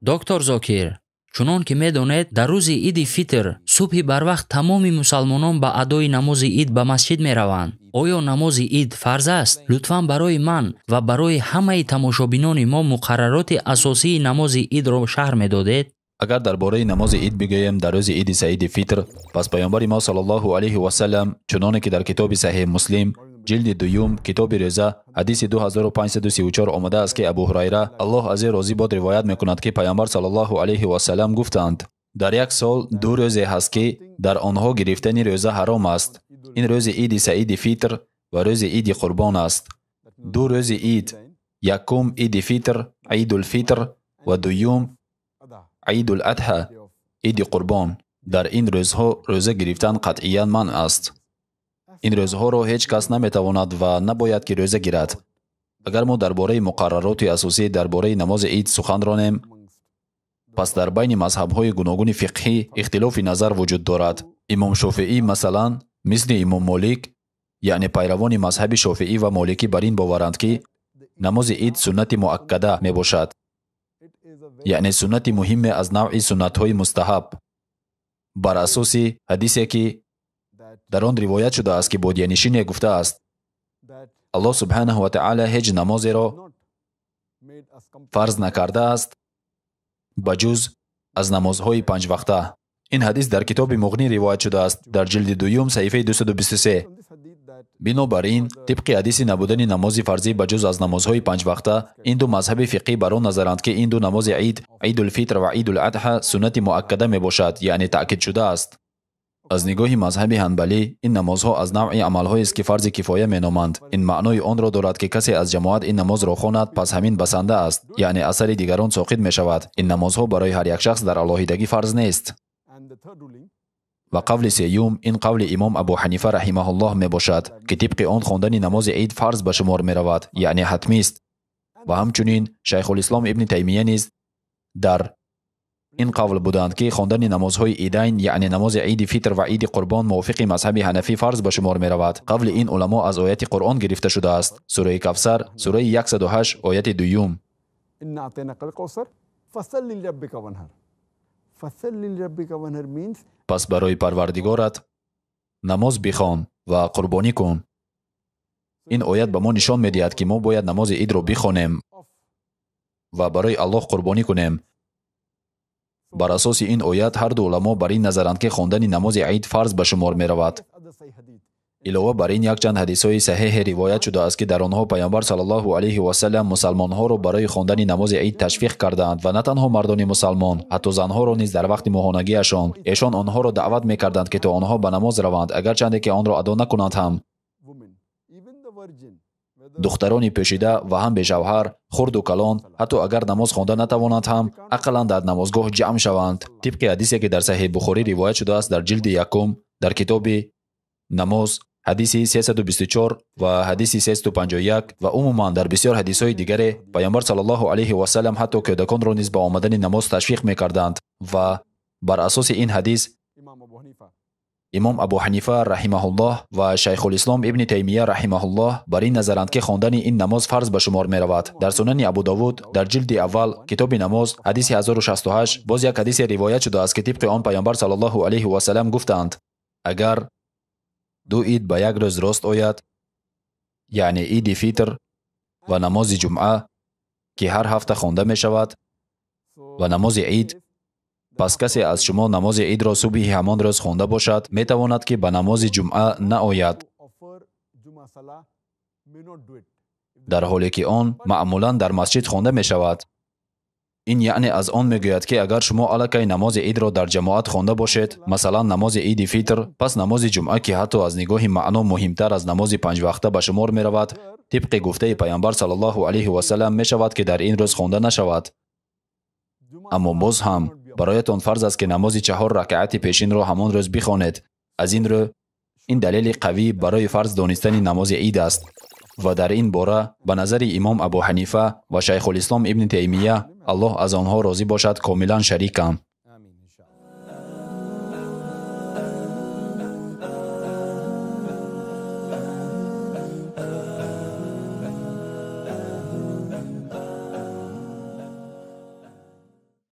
доктор Зокир, чунон ки медонед, дар рӯзи Иди Фитр субҳи барвақт тамоми мусалмонон ба адои намози Ид ба масҷид мераванд. оё намози Ид фарз аст? лутфан барои ман ва барои ҳамаи тамошобинони мо муқаррароти асосии намози Идро шаҳр медодед? агар дар бораи намози Ид бигӯем дар рӯзи Иди Саиди Фитр, пас паёмбари мо саллаллоҳу алайҳи ва саллам чуноне ки дар китоби Саҳиҳ Муслим ҷилди дуюм китоби рӯза ҳадиси 2534 омадааст ки Абу Ҳурайра Аллоҳ аз ин розӣ бод ривоят мекунад ки паёмбар саллаллоҳу алайҳи ва саллам гуфтанд: дар як сол ду рӯзе ҳаст ки дар онҳо гирифтани рӯза ҳаром аст. ин рӯзи Иди Саиди Фитр ва рӯзи Иди Қурбон аст. ду рӯзи Ид, якум Иди Фитр, Идул Фитр ва дуюм Идул Адҳа, Иди Қурбон. дар ин рӯзҳо рӯза гирифтан қатъиян манъ аст. ин рӯзҳоро ҳеҷ кас наметавонад ва набояд ки рӯза гирад. агар мо дар бораи муқаррароти асосӣ дар бораи намози Ид сухан ронем, пас дар байни мазҳабҳои гуногуни фиқҳӣ ихтилофи назар вуҷуд дорад. имом Шофиӣ масалан мисли имом Молик, яъне пайравони мазҳаби Шофиӣ ва Моликӣ бар ин боваранд ки намози Ид суннати муаккада мебошад, яъне суннати муҳиме аз навъи суннатҳои мустаҳаб, бар асоси ҳадисе ки дар он ривоят шудааст ки бодиянишине гуфтааст: аллоҳ субҳанаҳу ва таъала ҳеҷ намозеро фарз накардааст ба ҷуз аз намозҳои панҷвақта. ин ҳадис дар китоби Муғнӣ ривоят шудааст дар ҷилди дуюм саҳифаи 223. бинобар ин тибқи ҳадиси набудани намози фарзӣ ба ҷуз аз намозҳои панҷвақта, ин ду мазҳаби фиқҳӣ бар он назаранд ки ин ду намози Ид, Идул Фитр ва Идул Адҳа суннати муаккада мебошад, яъне таъкид шудааст. аз нигоҳи мазҳаби ҳанбалӣ ин намозҳо аз навъи амалҳоест ки фарзи кифоя меноманд. ин маънои онро дорад ки касе аз ҷамоат ин намозро хонад, пас ҳамин басанда аст, яъне асари дигарон соқит мешавад. ин намозҳо барои ҳар як шахс дар алоҳидагӣ фарз нест. ва қавли сеюм ин қавли имом Абу Ҳанифа раҳимаҳуллоҳ мебошад ки тибқи он хондани намози Ид фарз ба шумор меравад, яъне ҳатмист. ва ҳамчунин Шайхулислом ибни Таймия низ дар ин қавл буданд ки хондани намозҳои Идайн, яъне намози Иди Фитр ва Иди Қурбон мувофиқи мазҳаби ҳанафӣ фарз ба шумор меравад. қавли ин уламо аз ояти Қуръон гирифта шудааст. сураи Кавсар, сураи 108, ояти 2. пас барои Парвардигорат намоз бихон ва қурбонӣ кун. ин оят ба мо нишон медиҳад ки мо бояд намози Идро бихонем ва барои Аллоҳ қурбонӣ кунем. бар асоси ин оят ҳарду уламо бар ин назаранд ки хондани намози Ид фарз ба шумор меравад. илова бар ин якчанд ҳадисҳои саҳеҳе ривоят шудааст ки дар онҳо паёмбар саллаллоҳу алайҳи ва саллам мусалмонҳоро барои хондани намози Ид ташвиқ кардаанд ва на танҳо мардони мусалмон, ҳатто занҳоро низ дар вақти моҳонагиашон эшон онҳоро даъват мекарданд ки то онҳо ба намоз раванд, агарчанде ки онро адо накунанд ҳам. духтарони пӯшида ва ҳам бешавҳар, хурду калон, ҳатто агар намоз хонда натавонанд ҳам, ақаллан дар намозгоҳ ҷамъ шаванд. тибқи ҳадисе ки дар Саҳиҳ Бухорӣ ривоят шудааст дар ҷилди якум дар китоби намоз ҳадиси 324 ва ҳадиси 351 ва умуман дар бисёр ҳадисҳои дигаре паёмбар саллаллоҳу алайҳи ва саллам ҳатто кӯдаконро низ ба омадани намоз ташвиқ мекарданд. ва бар асоси ин ҳадис имом Абу Ҳанифа раҳимаҳуллоҳ ва Шайхулислом ибни Таймия раҳимаҳуллоҳ бар ин назаранд ки хондани ин намоз фарз ба шумор меравад. дар сунани Абу Давуд дар ҷилди аввал китоби намоз ҳадиси 1068 боз як ҳадисе ривоят шудааст ки тибқи он паёмбар саллаллоҳу алайҳи ва саллам гуфтанд: агар ду ид ба як рӯз рост ояд, яъне Иди Фитр ва намози ҷумъа ки ҳар ҳафта хонда мешавад ва намози Ид, пас касе аз шумо намози Идро субҳи ҳамон рӯз хонда бошад, метавонад ки ба намози ҷумъа наояд, дар ҳоле ки он маъмулан дар масҷид хонда мешавад. ин яъне аз он мегӯяд ки агар шумо аллакай намози Идро дар ҷамоат хонда бошед, масалан намози Иди Фитр, пас намози ҷумъа ки ҳатто аз нигоҳи маъно муҳимтар аз намози панҷвақта ба шумор меравад, тибқи гуфтаи паёмбар саллаллоҳу алайҳи ва саллам мешавад ки дар ин рӯз хонда нашавад. аммо боз ҳам бароятон фарз аст ки намози 4 ракъати пешинро ҳамон рӯз бихонед. аз ин рӯ ин далели қавӣ барои фарз донистани намози Ид аст. ва дар ин бора ба назари имом Абу Ҳанифа ва Шайхулислом ибни Таймия, Аллоҳ аз онҳо розӣ бошад, комилан шарикам.